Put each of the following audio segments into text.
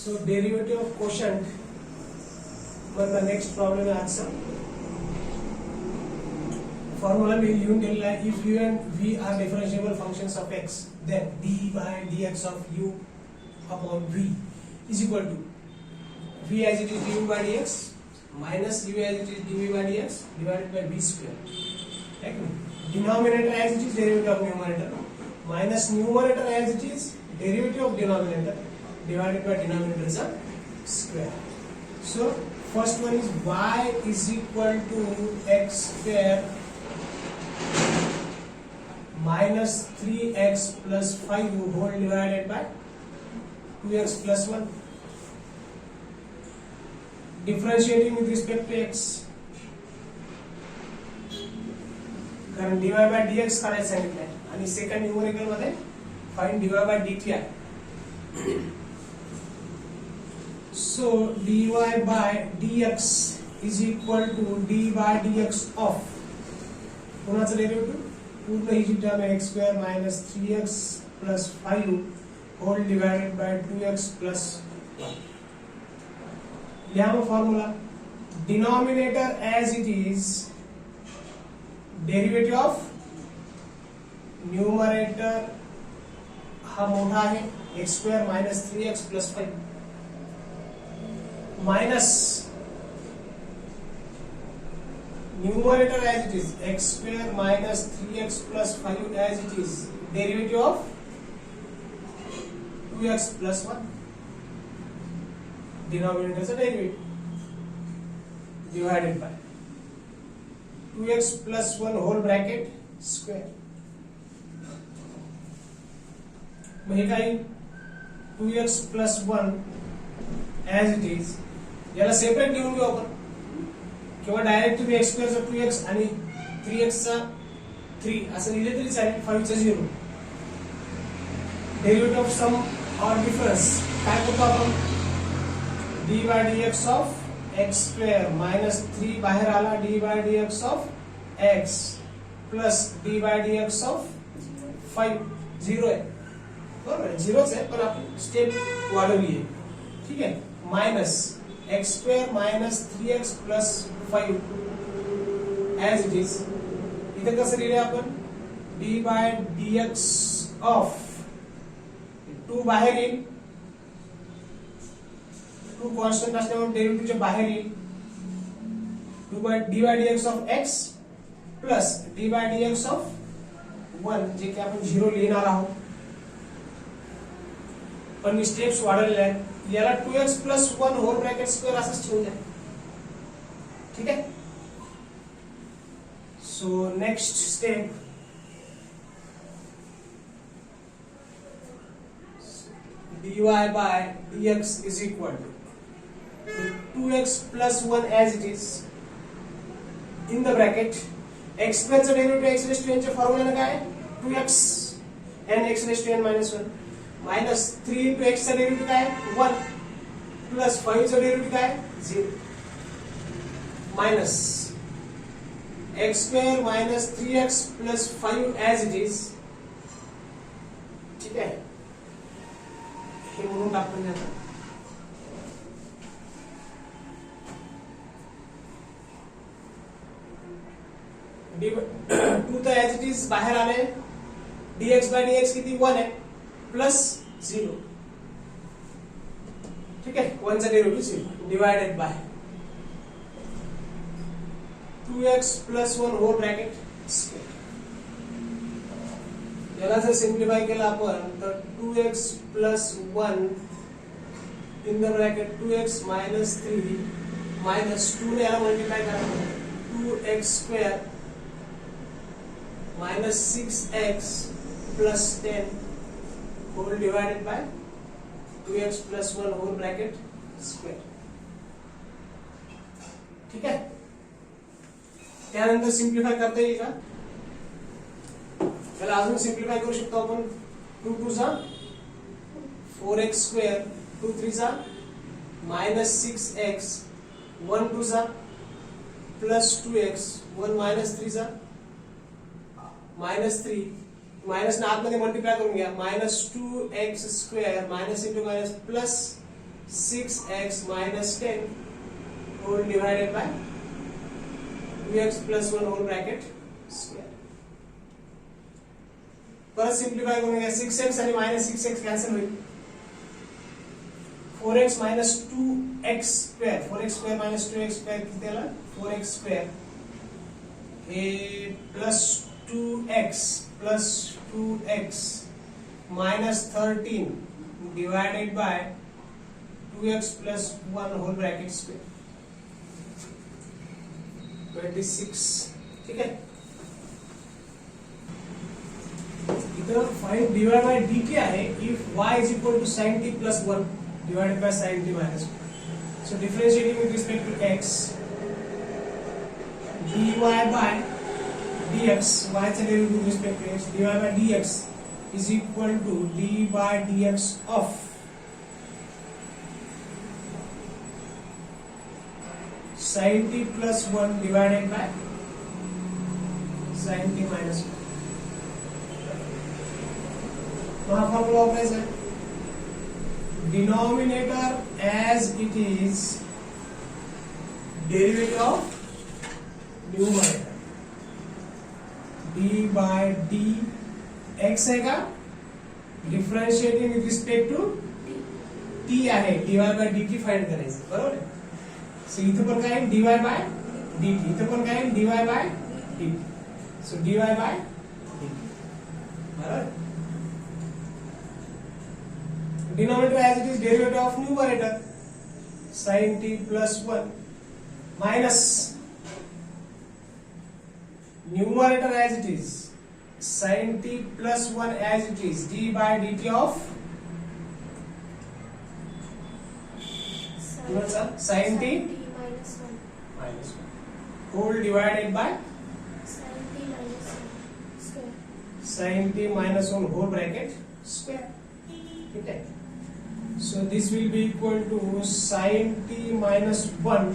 So derivative of quotient the next problem है आजचा formula में लिहून दिलेला आहे if u and v are differentiable functions of x then d by dx of u upon v is equal to v as it is du by dx minus u as it is dv by dx divided by v square right? Denominator as it is derivative of numerator minus numerator as it is derivative of denominator divided by denominator is a square. So first one is y is equal to x square minus 3x plus 5 whole divided by 2x plus 1. Differentiating with respect to x. कारण dy by dx करायचं सांगितलंय आणि second numerical मध्ये find dy by dt आहे. So dy by dx is equal to d by dx of कोणाचं derivative पूर्ण ही जी term आहे x square minus 3x plus 5 whole divided by 2x plus 1. लिहा मग formula denominator as it is derivative of numerator हा मोठा आहे x square minus 3x plus 5 minus numerator as it is x square minus 3x plus 5 as it is derivative of 2x plus 1 denominator is a derivative divided by 2x plus 1 whole bracket square म्हणजे काय 2x plus 1 as it is याला separate लिहून घेऊ आपण किंवा direct तुम्ही x square चा 2x आणि 3x चा 3 असं लिहिले तरी चालेल 5 चा 0 डेरिव्हेटिव्ह ऑफ सम और डिफरन्स काय करतो आपण d by dx of x square minus 3 बाहेर आला d by dx of x plus d by dx of 5 0 आहे बरोबर आहे 0च आहे पण आपण स्टेप वाढवली आहे ठीक आहे minus x square minus 3x plus 5 as it is इथे कसं लिहिले आपण d by dx of 2 बाहेर येईल 2 कॉन्स्टंट असल्यामुळे डेरिव्हेटिव्हच्या बाहेर येईल d by dx of x plus d by dx of 1 जे की आपण 0 लिहिणार आहोत पण मी स्टेप्स वाढवलेले आहेत याला 2x plus 1 whole bracket square असंच ठेवून द्या ठीक आहे so next step dy by dx is equal to 2x plus 1 as it is in the bracket x square चा derivative x raised to n च्या फॉर्म्युला काय आहे 2x and x raised to n minus 1 minus 3 into x चा derivative काय आहे 1 plus 5 चा derivative काय आहे 0 minus x square minus 3x plus 5 as it is ठीक आहे हे म्हणून टाकून द्या टू तर as it is बाहेर आले dx by dx किती 1 आहे प्लस 0 ठीक है 1 चा derivative 0 divided by 2x plus 1 whole bracket square याला जर सिम्प्लिफाय केलं आपण तर 2x plus 1 in the bracket 2x minus 3 minus 2 ने याला मल्टिप्लाय करा 2x square minus 6x plus 10 whole divided by 2x plus 1 whole bracket square ठीक है त्यानंतर सिम्प्लिफाय करता येईल का चला अजून सिम्प्लिफाय करू शकतो आपण 2 2 चा 4x square 2 3 चा minus 6x 1 2 चा plus 2x 1 minus 3 चा minus 3 माइनस ने आतमध्ये मल्टिप्लाय करून घ्या minus 2x square minus into minus plus 6x minus 10 whole divided by 2x plus 1 whole bracket square. परत सिम्प्लिफाय करून घ्या. 6x आणि मायनस 6x कॅन्सल होईल. 4x minus 2x square 4x square minus 2x square किती आला 4x square हे plus 2x minus 13 divided by 2x plus 1 whole bracket square 26. ठीक है. इधर फाइंड dy by dt आहे if y is equal to sin t plus 1 divided by sin t minus 1. So differentiating with respect to x, dy by dx, y चा derivative with respect to x, dy by dx is equal to d by dx of sin t plus 1 divided by sin t minus 1. वहाँ formula apply है. Denominator as it is derivative of numerator d by dx है का differentiating with respect to t आहे dy by dt find करायचं बरोबर आहे. So इथे पण काय dy by dt इथे पण काय dy by dt. So dy by dt बरोबर. Denominator as it is derivative of numerator sin t plus 1 minus numerator as it is sin t plus 1 as it is d by dt of sin t minus 1 whole divided by sin t minus 1 whole bracket square. ठीक है. So this will be equal to sin t minus 1.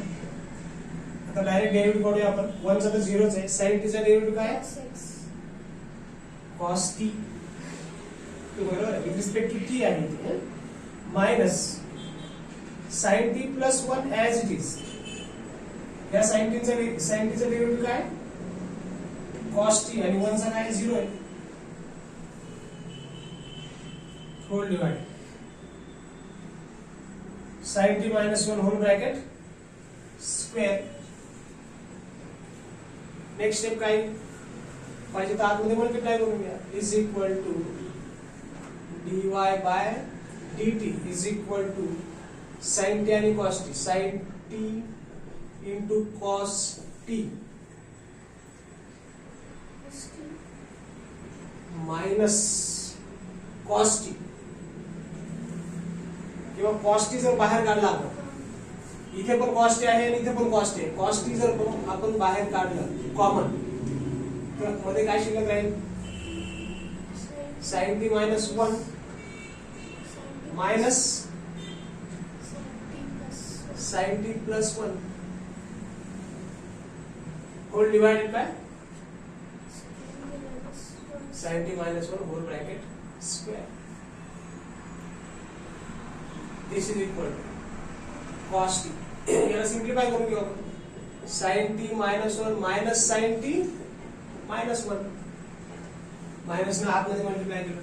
आता direct derivative काढूया आपण. 1 चा तर 0 च आहे. sin t चा डेरिव्हेटिव्ह काय आहे cos t बरोबर आहे विथ रिस्पेक्ट टू t आहे ते minus sin t plus 1 as it is. या sin t चा डेरिव्हेटिव्ह काय cos t आणि 1 चा काय 0 आहे whole divided sin t minus 1 whole bracket square. Next step काय पाहिजे तर आतमध्ये मल्टिप्लाय करून घ्या is equal to dy by dt is equal to sin t आणि cos t sin t into cos t minus cos t किंवा cos t जर बाहेर काढला आपण इथे पण cos t आहे आणि इथे पण cos t आहे. cos t जर आपण बाहेर काढलं कॉमन तर मध्ये काय शिल्लक राहील sin t minus 1 minus sin t plus 1 whole divided by sin t minus 1 whole bracket square. This is equal to cos t. याला सिम्प्लिफाय करून घेऊ आपण. sin t minus 1 minus sin t minus 1 minus ने आतमध्ये multiply केलं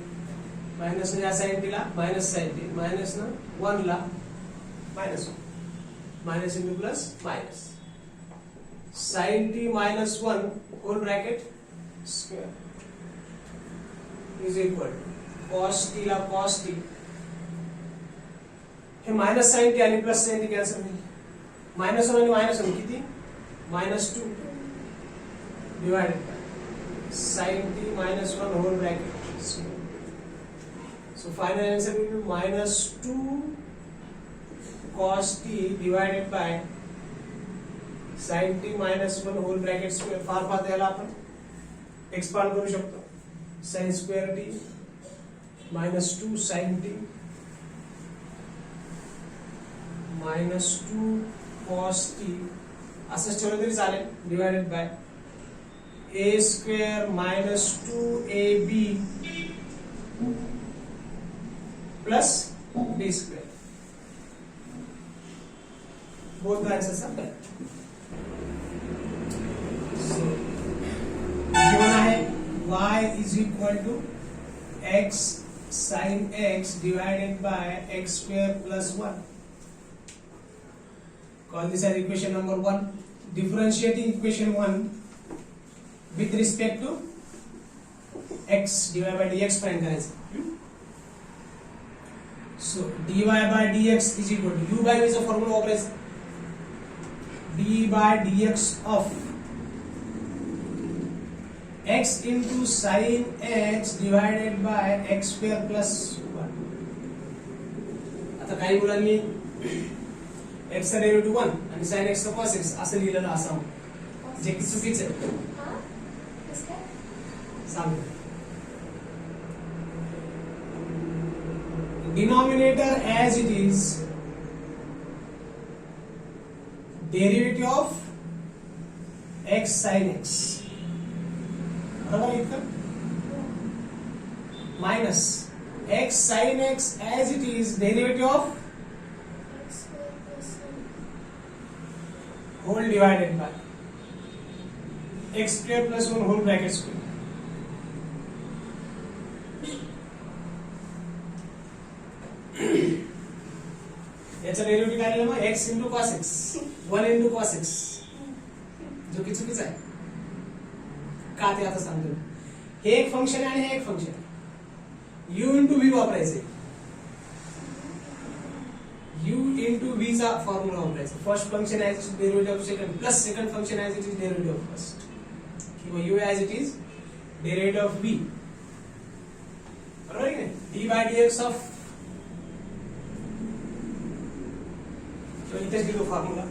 minus ने या sin t ला मायनस sin t मायनस ने 1 ला minus 1 minus into plus minus sin t minus 1 whole bracket square is equal to cos t ला cos t हे मायनस sin t आणि प्लस sin t कॅन्सल होईल. Minus 1 आणि minus 1 किती minus 2 divided by sin t minus 1 whole bracket. So final answer will be minus 2 cos t divided by sin t minus 1 whole bracket square. फार याला आपण expand करू शकतो. sin square t minus 2 sin t minus 2 cos t असंच ठेवलं तरी चालेल divided by a square minus 2ab plus b square. both the answers are correct. So given है y is equal to x sin x divided by x square plus 1. Call this as equation number 1. Differentiating equation 1 with respect to x divided by dx find करायचं. So dy by dx is equal to u by v is a formula वापरायचं. d by dx of x into sin x divided by x square plus 1. आता काही मुलांनी x चा derivative 1 आणि sin x चा cos x असं लिहिलेलं असावं, जे की चुकीचं आहे. सांगतो. Denominator as it is, derivative of x sin x. बरोबर इथं minus x sin x as it is, derivative of whole divided by x square plus 1 whole bracket square. याचा डेरिव्हेटिव्ह काय लिहिलं मग x into cos x 1 into cos x, जो की चुकीचं आहे. का ते आता सांगतो. हे एक फंक्शन आहे आणि हे एक फंक्शन आहे. u into v वापरायचे. u into v चा फॉर्म्युला वापरायचा. First function as it is derivative of second plus second function as it is derivative of first, किंवा u as it is derivative of v. बरोबर आहे की d by dx of, तो इथेच लिहितो formula.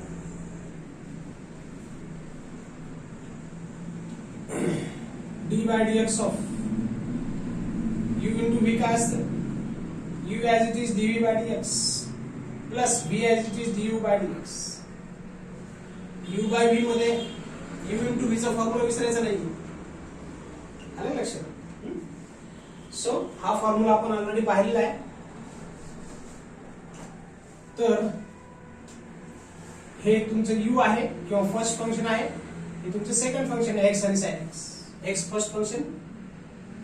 d by dx of u into v काय असतं, u as it is dv by dx plus v as it is du by dx. u by v मध्ये u into v चा formula विसरायचा नाही. आलं लक्षात? सो हा formula आपण already पाहिलेला आहे. तर हे तुमचं u आहे किंवा फर्स्ट फंक्शन आहे, हे तुमचं सेकंड फंक्शन आहे x आणि sin x. x first function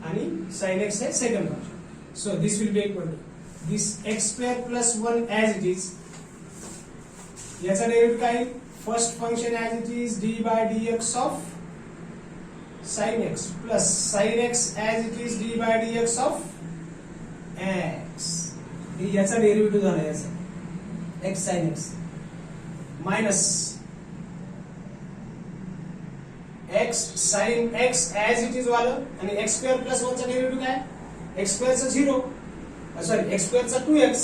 आणि sin x है second function. So this will be equal to this x square plus 1 as it is. याचा डेरिव्हेटिव्ह काय, first function as it is d by dx of sin x plus sin x as it is d by dx of x. याचा derivative झाला याचा x sin x minus x sin x as it is वाला आणि x square plus 1 चा derivative काय, x square चा 0, sorry x square चा 2x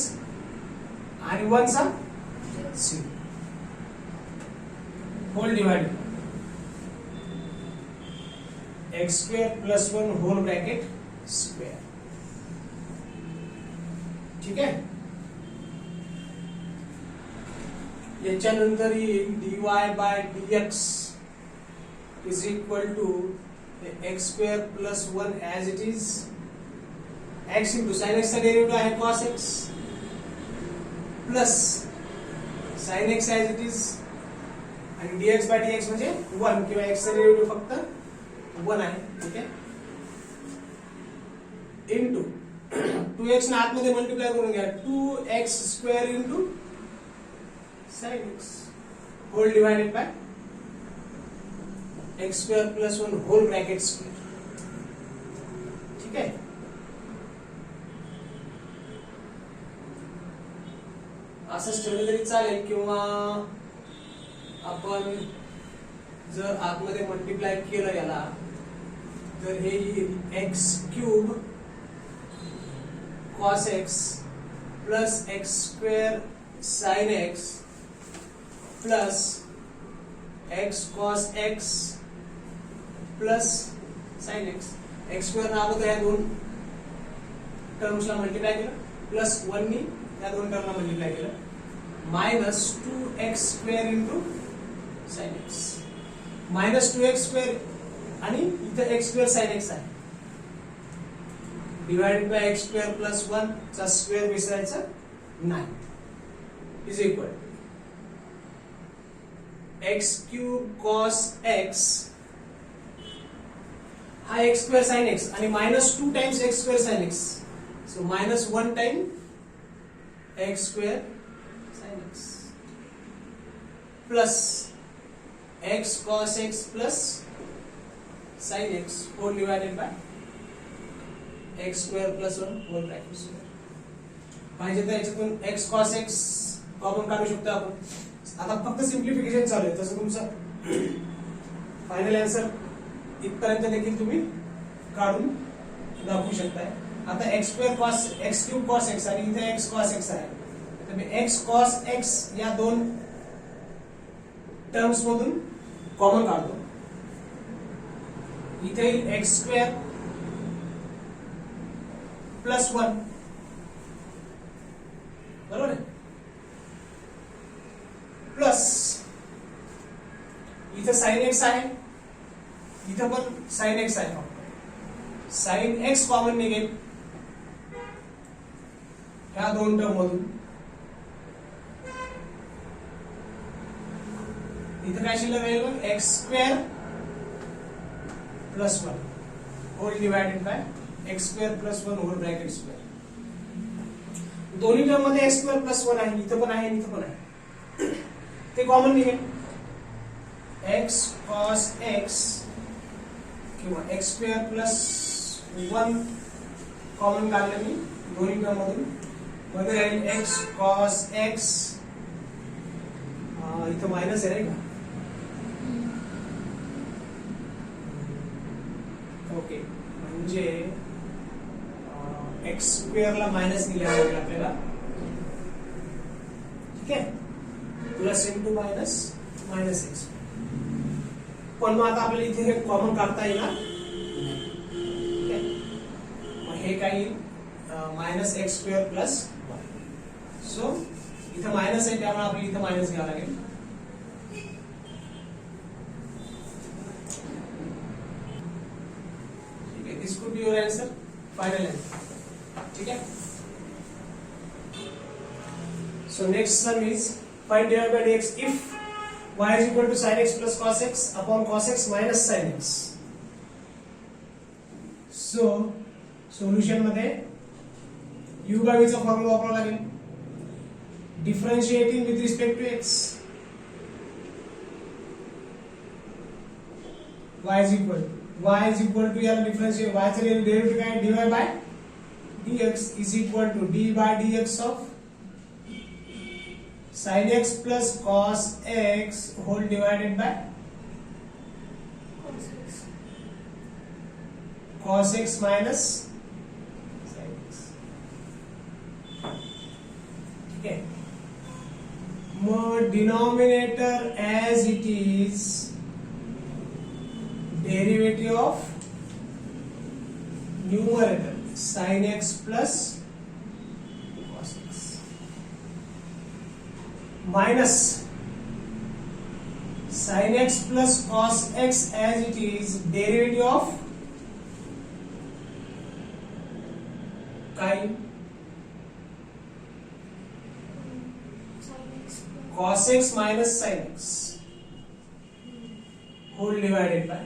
आणि 1 चा 0 whole divided x square plus 1 whole bracket square. ठीक आहे. याच्यानंतर येईल dy by dx is equal to x square plus 1 as it is, x into sin x चा डेरिव्हेटिव्ह आहे cos x plus sin x as it is आणि dx by dx म्हणजे 1 किंवा x चा डेरिव्हेटिव्ह फक्त 1 आहे. ठीक आहे. इनटू 2x ना आतमध्ये मल्टिप्लाय करून घ्या, 2x square into sin x whole divided by x square plus 1 whole bracket square. ठीक आहे. असंच ठेवलं तरी चालेल, किंवा आपण जर आतमध्ये मल्टिप्लाय केलं याला तर हे येईल x cube cos x plus x square sin x plus x cos x plus sin x. x square ना अगोदर या दोन टर्म्सला मल्टिप्लाय केलं प्लस 1 नी या दोन टर्मला मल्टिप्लाय केलं minus 2x square into sin x minus 2x square आणि इथं x स्क्वेअर sin x आहे divided by x square plus 1 चा स्क्वेअर विसरायचा नाही is equal x cube cos x हा एक्स स्क्वेअर साइन एक्स आणि minus 2 times x square sine x, so minus 1 time x square sine x plus x cos x plus sine x whole divided by x square plus 1 whole bracket square. पाहिजे तर याच्यातून x cos x common काढू शकतो आपण. आता फक्त simplification चालू आहे, तसं तुमचं फायनल आन्सर इथपर्यंत देखील तुम्ही काढून दाखवू शकताय. आता x square cos x cube cos x आणि इथे एक्स कॉस एक्स आहे, तर मी एक्स कॉस एक्स या दोन टर्म्स मधून कॉमन काढतो. इथे एक्स स्क्वेअर प्लस 1 बरोबर आहे, प्लस इथे साइन एक्स आहे, इथं पण साइन एक्स आहे, फक्त साइन एक्स कॉमन निघेल ह्या दोन टर्म मधून. इथं काय शिल्लक राहील, x square plus 1 whole divided by x square plus 1 whole bracket square. दोन्ही टर्म मध्ये एक्स स्क्वेअर प्लस 1 आहे, इथं पण आहे आणि इथं पण आहे, ते कॉमन निघेल. एक्स कॉस एक्स किंवा एक्स स्क्वेअर प्लस 1 कॉमन काढलं मी दोन्ही टर्म मधून, मध्ये राहील एक्स कॉस एक्स, इथं मायनस आहे का, ओके, म्हणजे एक्स स्क्वेअर ला मायनस दिलेला आहे आपल्याला, ठीक आहे, plus into minus minus x. पण मग आता आपल्याला इथे हे कॉमन काढता येईल ना, ठीक आहे, मग हे काय येईल minus x square plus 1. So इथं मायनस आहे त्यामुळे आपल्याला इथं मायनस घ्यावं लागेल. ठीक आहे, this could be your answer, final answer. ठीक है, so next sum is find dy by dx if y is equal to sin x plus cos x upon cos x minus sin x. so solution मध्ये u by v चा formula वापरावा लागेल. Differentiating with respect to x, y is equal to याला differentiate y चा derivative काय, dy by dx is equal to d by dx of sin x plus cos x whole divided by cos x minus sin x. ठीक है, denominator as it is derivative of numerator sin x plus cos x minus sin x plus cos x as it is derivative of kind cos x minus sin x whole divided by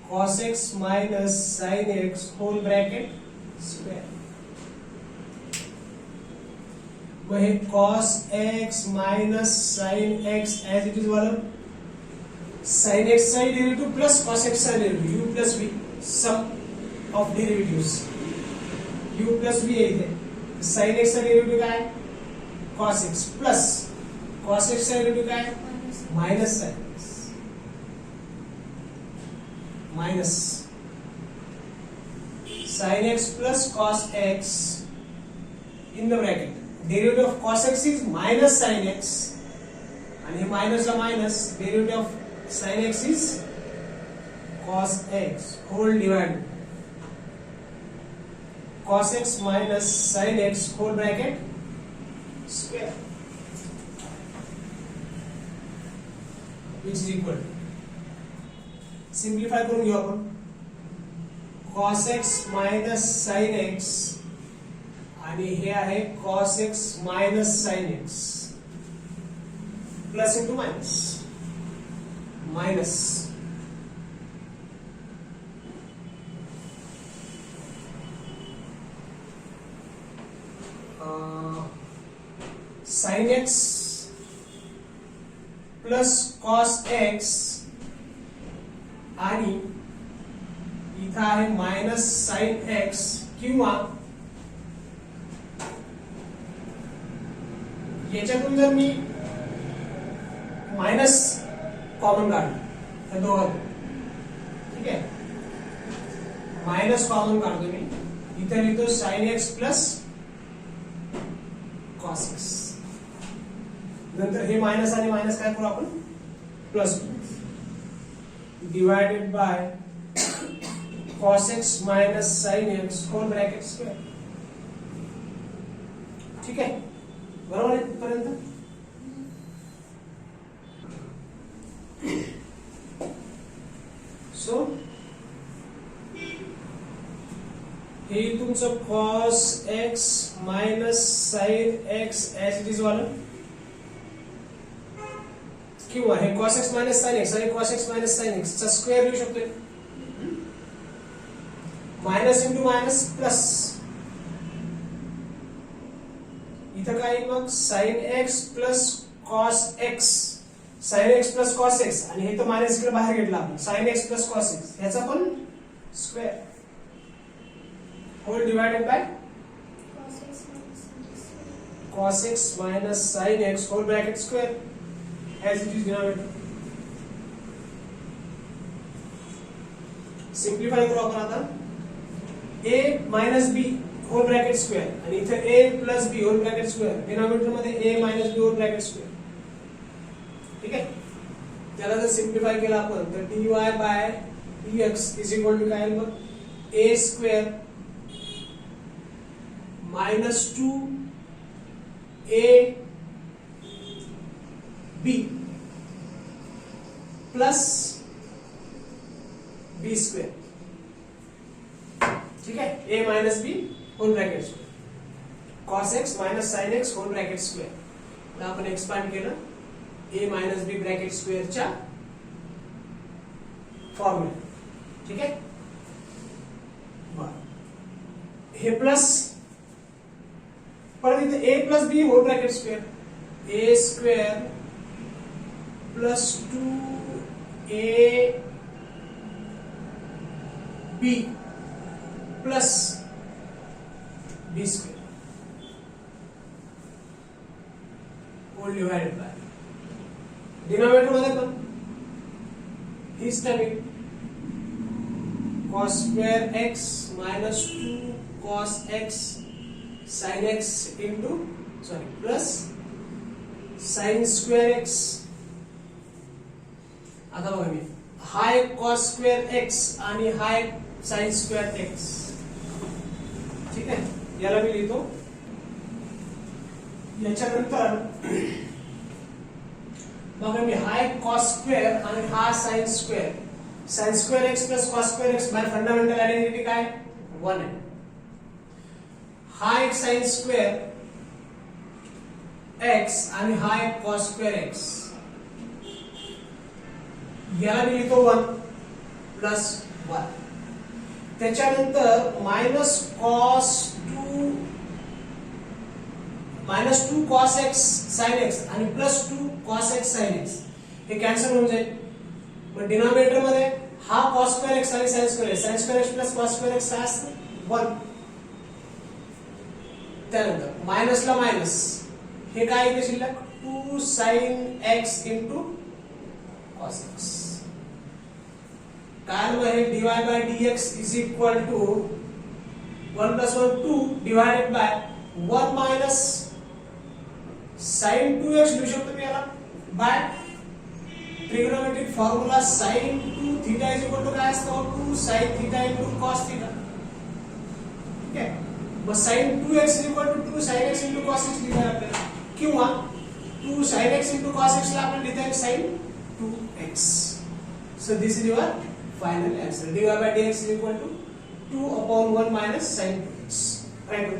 cos x minus sin x whole bracket square. वह cos x minus sin x as it is वाला sin x का derivative plus cos x का derivative u plus v sum of derivatives u plus v है इधर. sin x का derivative क्या है cos x plus cos x का derivative क्या है minus sin x minus sin x plus cos x in the bracket. Derivative of cos x is minus sin x and here minus or minus derivative of sin x is cos x whole divided cos x minus sin x whole bracket square, which is equal to, सिंप्लिफाय करून घेऊ आपण, cos x minus sin x आणि हे आहे cos x minus sin x plus into minus, minus sign x plus cos x आणि इथं आहे minus sine x, किंवा याच्यातून जर मी मायनस कॉमन काढलं त्या दोघांतून, ठीक आहे, मायनस कॉमन काढतो मी, इथे लिहितो sine x plus cos x, नंतर हे मायनस आणि मायनस काय करू आपण, plus divided by cos x minus sin x whole bracket square. ठीक आहे, बरोबर आहे इथपर्यंत. सो हे तुमचं cos x minus sin x as it is वालं, किंवा हे cos x minus sin x आणि cos x minus sin x चा स्क्वेअर लिहू शकतो, माइनस इंटू माइनस प्लस, इथं काय मग sine x plus cos x, sine x plus cos x, आणि हे तर मायनस इकडे बाहेर घेतला आपण, sine x plus cos x ह्याचा पण square whole divided by cos x minus sin x whole bracket square as it is denominator. Simplify करू आपण आता, a minus b whole bracket square आणि इथे a plus b whole bracket square, denominator मध्ये a minus b whole bracket square. ठीक आहे, त्याला जर सिंप्लिफाय केला आपण तर dy by dx is equal to काय मग a square minus 2a b plus b square. ठीक है, a minus b whole bracket square, cos x minus sin x whole bracket square. आता आपण एक्सपांड केलं a माइनस b ब्रॅकेट स्क्वेअरच्या formula. ठीक आहे, हे प्लस परत इथे a plus b whole bracket square, a square plus 2a b plus b square whole divided by denominator मध्ये पण हीच term cos square x minus 2 cos x sin x into sorry plus sin square x. आता बघा मी हा एक cos square x आणि हा एक sin स्क्वेअर x. ठीक आहे, याला मी लिहितो. याच्यानंतर बघा मी हा एक cos स्क्वेअर आणि हा sin square, sin square x plus cos square x bye fundamental identity काय 1 आहे. हा एक sin स्क्वेअर x आणि हा एक cos स्क्वेअर x, याला मी लिहितो 1 प्लस 1. त्याच्यानंतर minus two cos x sin x आणि plus 2 cos x sin x हे कॅन्सल होऊन जाईल. मग डिनॉमिनेटर मध्ये हा cos स्क्वेअर x आणि sin square x plus cos square x काय असतं 1. त्यानंतर मायनस ला मायनस, हे काय येते शिल्लक 2 sin x into cos x. काय मग हे dy by dx is equal to 1 plus 1 2 divided by 1 minus sin 2x लिहू शकतो मी याला by trigonometric formula sin 2 theta is equal to काय असतं 2 sin theta into cos theta. ठीक आहे, मग sin 2x is equal to 2 sin x into cos x लिहायला आपल्याला, किंवा 2 sin x into cos x ला आपण लिहिता येईल sin 2x. So this is your final answer. dy by dx is equal to 2 upon 1 minus sin 2x. Right?